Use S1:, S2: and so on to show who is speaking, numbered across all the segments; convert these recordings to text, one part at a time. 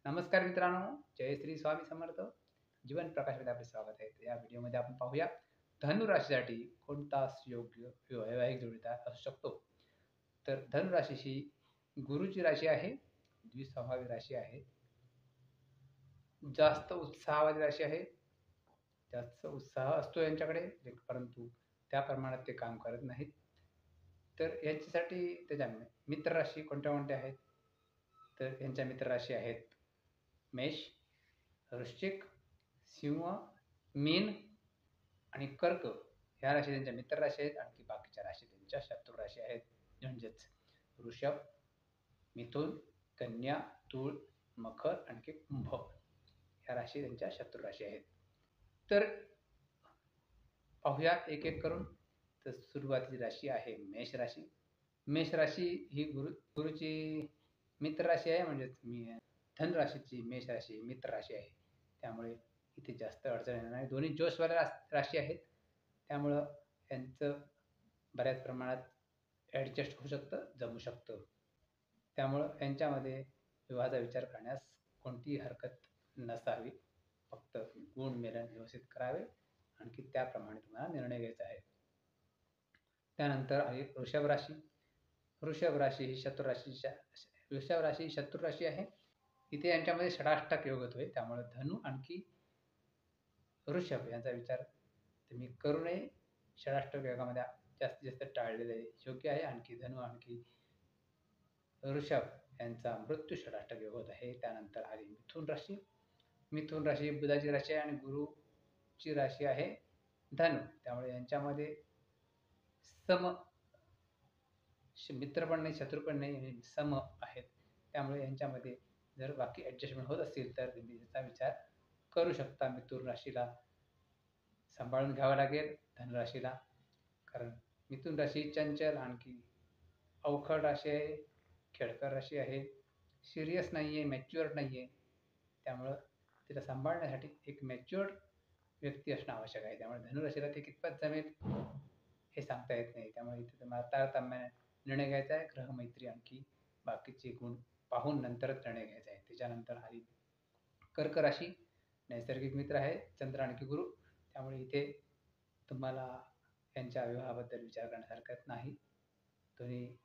S1: नमस्कार मित्रांनो, जय श्री स्वामी समर्थ. जीवन प्रकाशमध्ये आपले स्वागत आहे. या व्हिडिओमध्ये आपण पाहूया धनु राशीसाठी कोणता योग्य वैवाहिक जोडीदार असू शकतो. तर धनु राशी ही गुरुची राशी आहे, द्विस्वभावी राशी आहे, जास्त उत्साहवादी राशी आहे. जास्त उत्साह असतो यांच्याकडे, परंतु त्या प्रमाणात ते काम करत नाहीत. तर यांच्यासाठी त्याच्या मित्र राशी कोणत्या कोणत्या आहेत, तर यांच्या मित्र राशी आहेत मेष, वृश्चिक, सिंह, मीन आणि कर्क. ह्या राशी त्यांच्या मित्र राशी आहेत. आणखी बाकीच्या राशी त्यांच्या शत्रू राशी आहेत. म्हणजेच वृषभ, मिथुन, कन्या, तूळ, मकर आणखी कुंभ ह्या राशी त्यांच्या शत्रू राशी आहेत. तर पाहूया एक एक करून. तर सुरुवातीची राशी आहे मेष राशी. मेष राशी ही गुरुची मित्र राशी आहे. म्हणजेच धन राशीची मेष राशी मित्र राशी आहे. त्यामुळे इथे जास्त अडचण येणार नाही. दोन्ही जोशवाल्या राशी आहेत. त्यामुळं यांचं बऱ्याच प्रमाणात ॲडजस्ट होऊ शकतं, जमू शकतं. त्यामुळं यांच्यामध्ये विवाहाचा विचार करण्यास कोणतीही हरकत नसावी. फक्त गुण मेलन व्यवस्थित करावे, आणखी त्याप्रमाणे तुम्हाला निर्णय घ्यायचा आहे. त्यानंतर आहे वृषभ राशी. वृषभ राशी ही वृषभ राशी शत्रू राशी आहे. इथे यांच्यामध्ये षडाष्टक योग होतोय. त्यामुळे धनु आणखी वृषभ यांचा विचार तुम्ही करू नये. षडाष्टक योगामध्ये जास्तीत जास्त टाळलेले योग्य आहे. आणखी धनु आणखी वृषभ यांचा मृत्यू षडाष्टक योग होत आहे. त्यानंतर आली मिथुन राशी. मिथुन राशी बुधाची राशी आहे आणि गुरुची राशी आहे धनु. त्यामुळे यांच्यामध्ये सम मित्र पण नाही, शत्रू पण नाही, सम आहेत. त्यामुळे यांच्यामध्ये जर बाकी ॲडजस्टमेंट होत असतील तर तुम्ही त्याचा विचार करू शकता. मिथुन राशीला सांभाळून घ्यावं लागेल धनुराशीला, कारण मिथुन राशी चंचल आणखी अवखळ राशी आहे, खेळकर राशी आहे, सिरियस नाही आहे, मॅच्युअर्ड नाही आहे. त्यामुळं तिला सांभाळण्यासाठी एक मॅच्युअर्ड व्यक्ती असणं आवश्यक आहे. त्यामुळे धनुराशीला ते कितपत जमेल हे सांगता येत नाही. त्यामुळे इथे तुम्हाला तारतम्याने निर्णय घ्यायचा आहे. ग्रहमैत्री आणखी बाकीचे गुण पाहून नंतरच निर्णय घ्यायचा आहे. त्याच्यानंतर आली कर्क राशी. नैसर्गिक मित्र आहे चंद्र आणखी गुरु. त्यामुळे इथे तुम्हाला यांच्या विवाहाबद्दल विचार करण्यास हरकत नाही. दोन्ही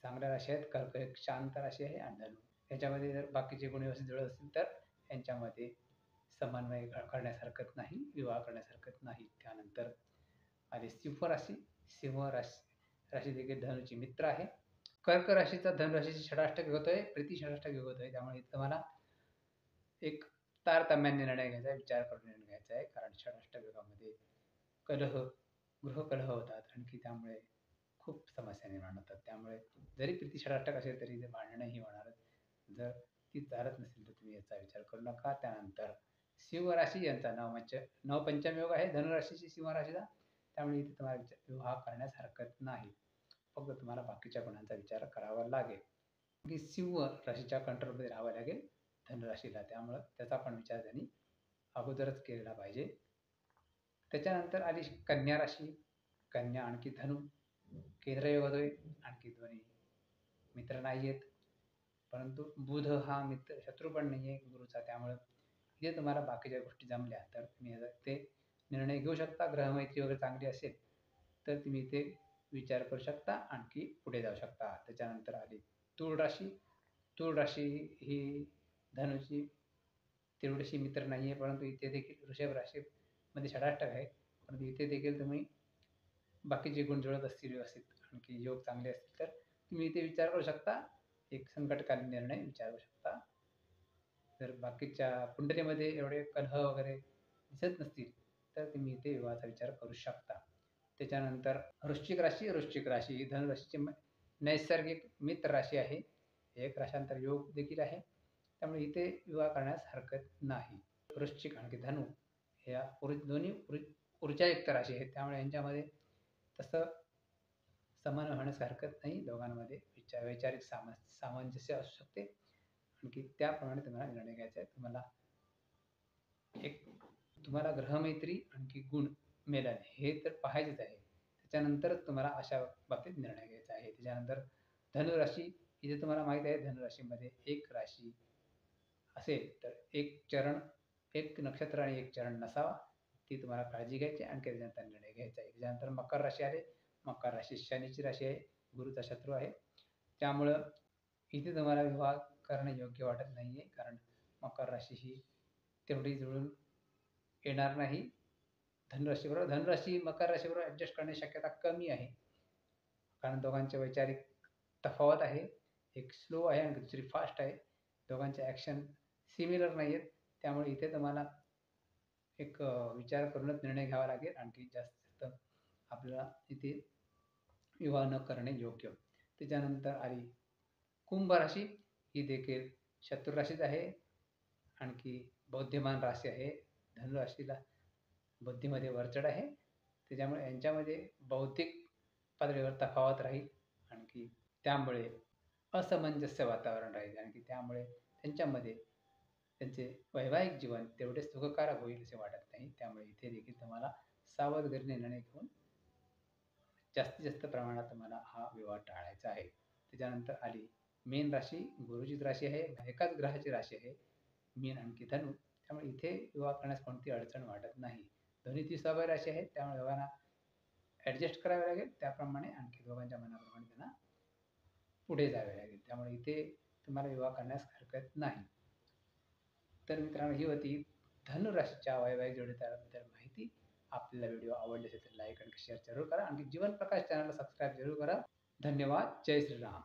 S1: चांगल्या राशी आहेत. कर्क एक शांत राशी आहे आणि धनु याच्यामध्ये जर बाकीचे गुण व्यवस्थित जुळत असतील तर यांच्यामध्ये समन्वय करण्यास हरकत नाही, विवाह करण्यास हरकत नाही. त्यानंतर आली सिंह राशी. सिंह राशी देखील धनुची मित्र आहे. कर्क राशीचा धनुराशीची षडाष्टक योग होतोय, प्रीती षडाष्टक योग होतोय. त्यामुळे तुम्हाला एक तारतम्याने निर्णय घ्यायचा आहे, विचार करून निर्णय घ्यायचा आहे. कारण षडाष्टक योगामध्ये गृहकलह होतात. आणखी त्यामुळे खूप समस्या निर्माण होतात. त्यामुळे जरी प्रीती षडाष्टक असेल तरी ते भांडणंही होणारच. जर ती चालत नसेल तर तुम्ही याचा विचार करू नका. त्यानंतर सिंह राशी यांचा नवपंचम योग आहे धनुराशीची सिंह राशीचा. त्यामुळे इथे तुम्हाला विवाह करण्यास हरकत नाही. फक्त तुम्हाला बाकीच्या गुणांचा विचार करावा लागेल. की सिंह राशीच्या कंट्रोलमध्ये राहावं लागेल धनुराशीला. त्यामुळं त्याचा पण विचार त्यांनी अगोदरच केलेला पाहिजे. त्याच्यानंतर आली कन्या राशी. कन्या आणखी धनु केंद्र योग होतोय. आणखी दोन्ही मित्र नाही आहेत, परंतु बुध हा मित्र शत्रू पण नाही आहे गुरुचा. त्यामुळं इथे तुम्हाला बाकीच्या गोष्टी जमल्या तर तुम्ही ते निर्णय घेऊ शकता. ग्रहमैत्री वगैरे चांगली असेल तर तुम्ही इथे विचार करू शकता, आणखी पुढे जाऊ शकता. त्याच्यानंतर आली तूळ राशी. तूळ राशी ही धनुची तेवढीशी मित्र नाही आहे, परंतु इथे देखील वृषभ राशीमध्ये षडाष्टक आहे. परंतु इथे देखील तुम्ही बाकीचे गुण जुळत असतील व्यवस्थित, आणखी योग चांगले असतील तर तुम्ही इथे विचार करू शकता. एक संकटकालीन निर्णय विचार करू शकता. जर बाकीच्या कुंडलीमध्ये एवढे कलह वगैरे दिसत नसतील तर तुम्ही इथे विवाहाचा विचार करू शकता. त्याच्यानंतर वृश्चिक राशी. वृश्चिक राशी ही धनुराशीची नैसर्गिक मित्र राशी आहे. एक राशांतर योग देखील आहे. त्यामुळे इथे विवाह करण्यास हरकत नाही. वृश्चिक आणखी धनु या दोन्ही ऊर्जायुक्त राशी आहेत. त्यामुळे यांच्यामध्ये तसं समन्वय होण्यास हरकत नाही. दोघांमध्ये वैचारिक सामंजस्य असू शकते. आणखी त्याप्रमाणे तुम्हाला निर्णय घ्यायचा आहे. तुम्हाला ग्रहमैत्री आणखी गुण मेलन हे तर पाहायचेच आहे. त्याच्यानंतरच तुम्हाला अशा बाबतीत निर्णय घ्यायचा आहे. त्याच्यानंतर धनुराशी. इथे तुम्हाला माहिती आहे धनुराशीमध्ये एक राशी असेल तर एक नक्षत्र आणि एक चरण नसावा. ती तुम्हाला काळजी घ्यायची आणि त्याच्यानंतर निर्णय घ्यायचा आहे. त्याच्यानंतर मकर राशी आली. मकर राशी शनीची राशी आहे, गुरूचा शत्रू आहे. त्यामुळं इथे तुम्हाला विवाह करणं योग्य वाटत नाहीये. कारण मकर राशी ही तेवढी जुळून येणार नाही. धनुराशी मकर राशीबरोबर ॲडजस्ट करण्याची शक्यता कमी आहे. कारण दोघांचे वैचारिक तफावत आहे. एक स्लो आहे आणि दुसरी फास्ट आहे. दोघांचे ॲक्शन सिमिलर नाही आहेत. त्यामुळे इथे तुम्हाला एक विचार करूनच निर्णय घ्यावा लागेल. आणखी जास्त आपल्याला इथे विवाह न करणे योग्य. त्याच्यानंतर आली कुंभ राशी. ही देखील शत्रू राशीच आहे. आणखी बौद्धिमान राशी आहे. धनु राशीला बुद्धीमध्ये वरचढ आहे. त्याच्यामुळे यांच्यामध्ये बौद्धिक पातळीवर तफावत राहील. आणखी त्यामुळे असमंजस्य वातावरण राहील. आणखी त्यामुळे त्यांच्यामध्ये त्यांचे वैवाहिक जीवन तेवढे सुखकारक होईल असे वाटत नाही. त्यामुळे इथे देखील तुम्हाला सावधगिरीने निर्णय घेऊन जास्तीत जास्त प्रमाणात तुम्हाला हा विवाह टाळायचा आहे. त्याच्यानंतर आली मीन राशी. गुरुचीच राशी आहे. एकाच ग्रहाची राशी आहे मीन आणखी धनु. त्यामुळे इथे विवाह करण्यास कोणती अडचण वाटत नाही. दोन्ही ती स्वाभाविक राशी आहेत. त्यामुळे दोघांना ॲडजस्ट करावे लागेल. त्याप्रमाणे आणखी दोघांच्या मनाप्रमाणे त्यांना पुढे जावे लागेल. त्यामुळे इथे तुम्हाला विवाह करण्यास हरकत नाही. तर मित्रांनो, ही होती धनु राशीच्या वैवाहिक जोडीदाराबद्दल माहिती. आपल्याला व्हिडिओ आवडले असेल तर लाईक आणि शेअर जरूर करा. आणखी जीवन प्रकाश चॅनलला सबस्क्राईब जरूर करा. धन्यवाद. जय श्रीराम.